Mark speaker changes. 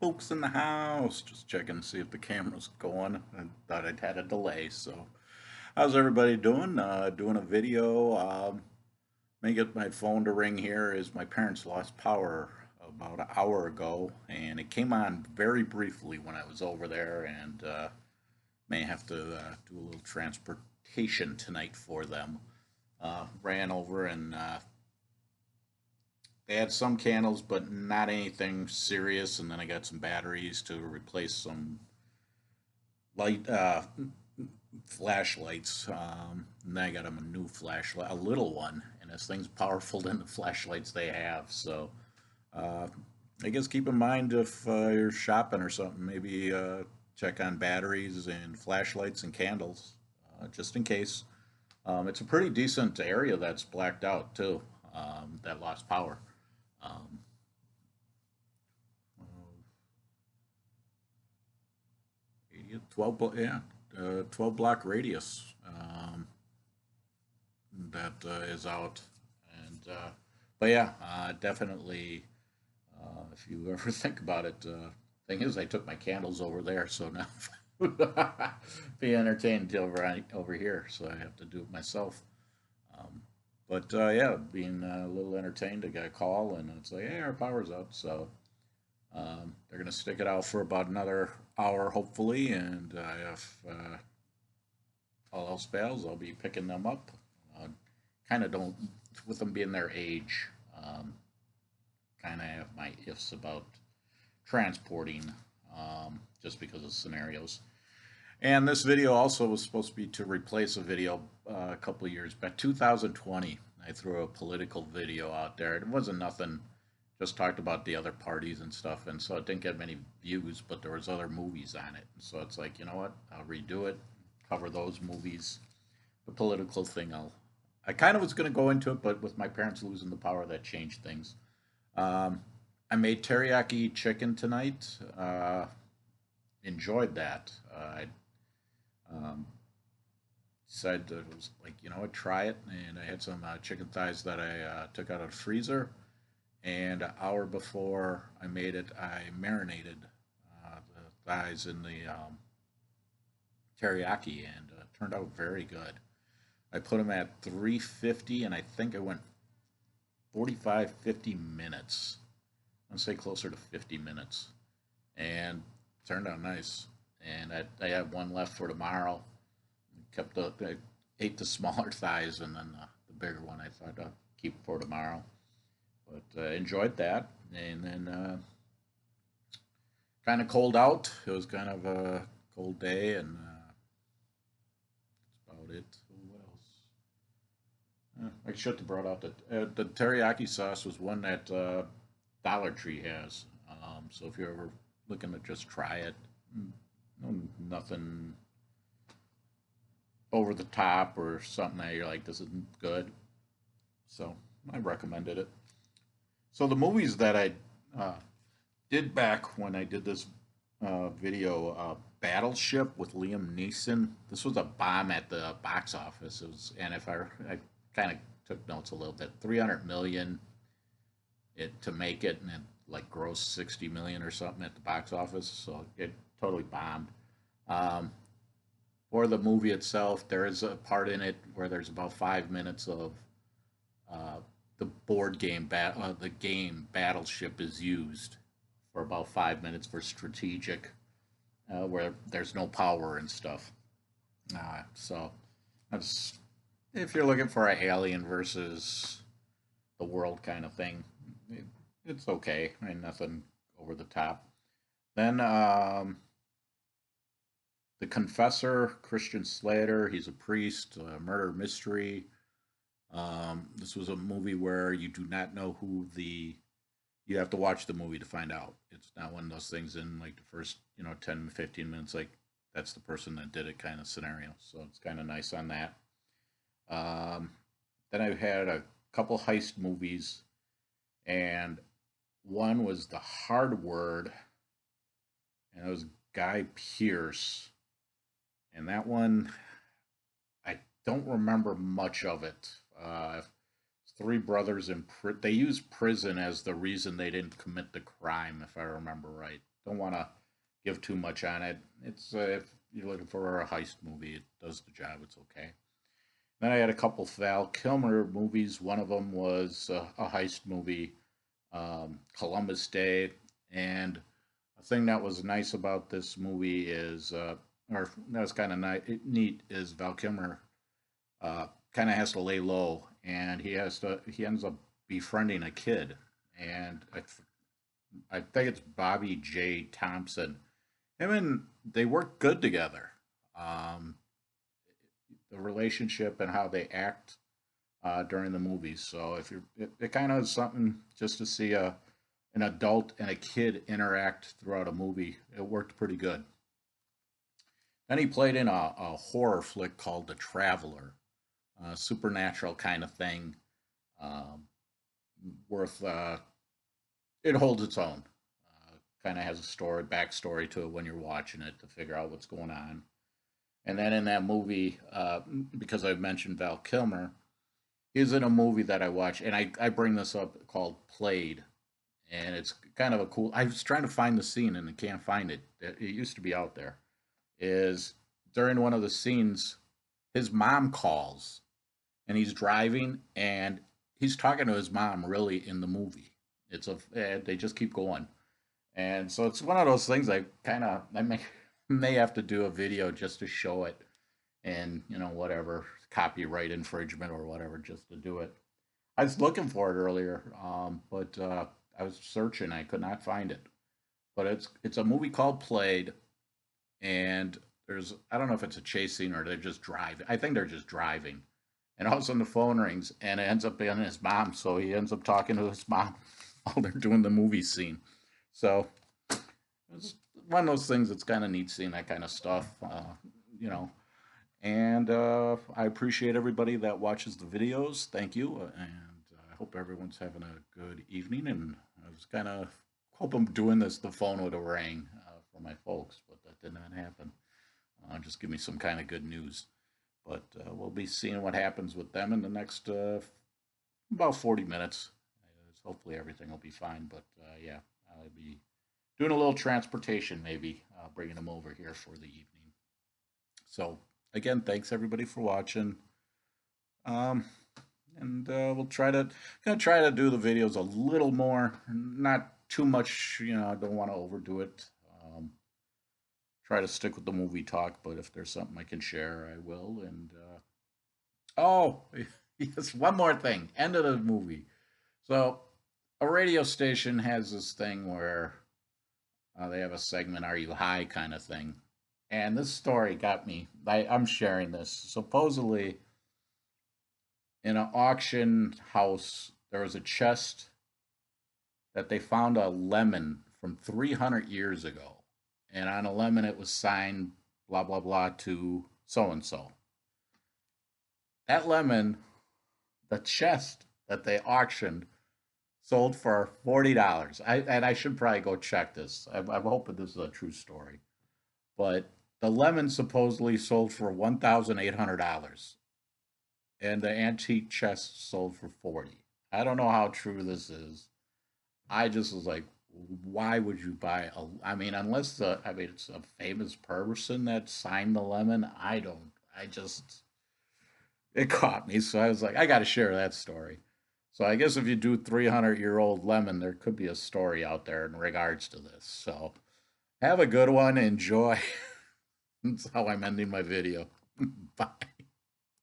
Speaker 1: Fuchs in the house. Just checking to see if the camera's going. I thought I'd had a delay. So, how's everybody doing? Doing a video. Let me get my phone to ring here. Is my parents lost power about an hour ago, and it came on very briefly when I was over there, and may have to do a little transportation tonight for them. Ran over and they had some candles, but not anything serious. And then I got some batteries to replace some light flashlights. And then I got them a new flashlight, a little one, and this thing's powerful than the flashlights they have. So uh, I guess keep in mind if you're shopping or something, maybe check on batteries and flashlights and candles, just in case. It's a pretty decent area that's blacked out too. That lost power. Um, 12, yeah, 12 block radius that is out. And, but yeah, definitely, if you ever think about it, thing is, I took my candles over there, so now be entertained over here, so I have to do it myself. Um, but yeah, being a little entertained, I got a call and it's like, hey, our power's out. So they're going to stick it out for about another hour, hopefully. And if all else fails, I'll be picking them up. Uh, kind of don't, with them being their age, kind of have my ifs about transporting just because of scenarios. And this video also was supposed to be to replace a video a couple of years back, 2020. I threw a political video out there. It wasn't nothing, just talked about the other parties and stuff, and so it didn't get many views, but there was other movies on it. So it's like, you know what? I'll redo it, cover those movies. The political thing, I kind of was going to go into it, but with my parents losing the power, that changed things. Um, I made teriyaki chicken tonight. Enjoyed that. I um, decided to was like, you know what, try it. And I had some chicken thighs that I took out of the freezer. And an hour before I made it, I marinated the thighs in the teriyaki, and it turned out very good. I put them at 350, and I think I went 45, 50 minutes. I'd say closer to 50 minutes. And it turned out nice. And I have one left for tomorrow. I ate the smaller thighs, and then the bigger one I thought I'd keep for tomorrow. But enjoyed that. And then kind of cold out. It was kind of a cold day, and that's about it. What else? I should have brought out the teriyaki sauce was one that Dollar Tree has. So if you're ever looking to just try it, no, nothing over the top or something that you're like, this isn't good. So I recommended it. So the movies that I uh, did back when I did this video, Battleship with Liam Neeson. This was a bomb at the box office. It was, and if I kind of took notes a little bit, 300 million it to make it, and it like grossed 60 million or something at the box office. So it totally bombed. Um, for the movie itself, there is a part in it where there's about 5 minutes of uh, the board game, the game Battleship is used for about 5 minutes for strategic, where there's no power and stuff. So that's if you're looking for a alien versus the world kind of thing, it, it's okay. I mean, nothing over the top. Then the Confessor, Christian Slater. He's a priest, murder mystery. This was a movie where you do not know who the. You have to watch the movie to find out. It's not one of those things in like the first, 10, 15 minutes, like that's the person that did it kind of scenario. So it's kind of nice on that. Um, then I've had a couple heist movies, and one was The Hard Word, and it was Guy Pearce. And that one, I don't remember much of it. Three brothers they use prison as the reason they didn't commit the crime, if I remember right. don't want to give too much on it. It's if you're looking for a heist movie, it does the job. It's okay. Then I had a couple Val Kilmer movies. One of them was a heist movie, Columbus Day. And a thing that was nice about this movie is, or that was kind of neat, is Val Kilmer kind of has to lay low, and he ends up befriending a kid, and I think it's Bobby J. Thompson. Him and they work good together. Um, the relationship and how they act during the movies. So if you're, it kind of is something just to see an adult and a kid interact throughout a movie. It worked pretty good. Then he played in a horror flick called The Traveler, a supernatural kind of thing. Um, worth it holds its own. Kind of has a story, backstory to it when you're watching it to figure out what's going on. And then in that movie, because I mentioned Val Kilmer, he's in a movie that I watch, and I bring this up called Played, and it's kind of a cool. I was trying to find the scene and I can't find it. It used to be out there. Is during one of the scenes, his mom calls, and he's driving, and he's talking to his mom really in the movie. They just keep going, and so it's one of those things I may have to do a video just to show it, and whatever copyright infringement or whatever just to do it. I was looking for it earlier, but I was searching, I could not find it. But it's a movie called Played, and there's I don't know if it's a chase scene or they're just driving. I think they're just driving, and all of a sudden the phone rings, and it ends up being his mom. So he ends up talking to his mom while they're doing the movie scene. So it's one of those things that's kind of neat seeing that kind of stuff, you know. And I appreciate everybody that watches the videos. Thank you, and I hope everyone's having a good evening. And I was kind of hope I'm doing this. The phone would have rang for my folks, but that did not happen. Just give me some kind of good news. But we'll be seeing what happens with them in the next about 40 minutes. Hopefully everything will be fine. But yeah, I'll be doing a little transportation, maybe bringing them over here for the evening. So again, thanks everybody for watching. Um, and we'll gonna try to do the videos a little more, not too much. I don't want to overdo it. Try to stick with the movie talk, but if there's something I can share, I will. And oh, yes, one more thing. End of the movie. So a radio station has this thing where they have a segment, "Are you high?" kind of thing. And this story got me. I'm sharing this. Supposedly, in an auction house, there was a chest that they found a lemon from 300 years ago. And on a lemon, it was signed blah, blah, blah to so and so. That lemon, the chest that they auctioned, sold for $40. And I should probably go check this. I'm hoping this is a true story. But the lemon supposedly sold for $1,800, and the antique chest sold for 40. I don't know how true this is. I just was like, why would you buy a? I mean, unless it's a famous person that signed the lemon. I don't. I just it caught me, so I was like, I got to share that story. So I guess if you do 300-year-old lemon, there could be a story out there in regards to this. So have a good one. Enjoy. That's how I'm ending my video. Bye.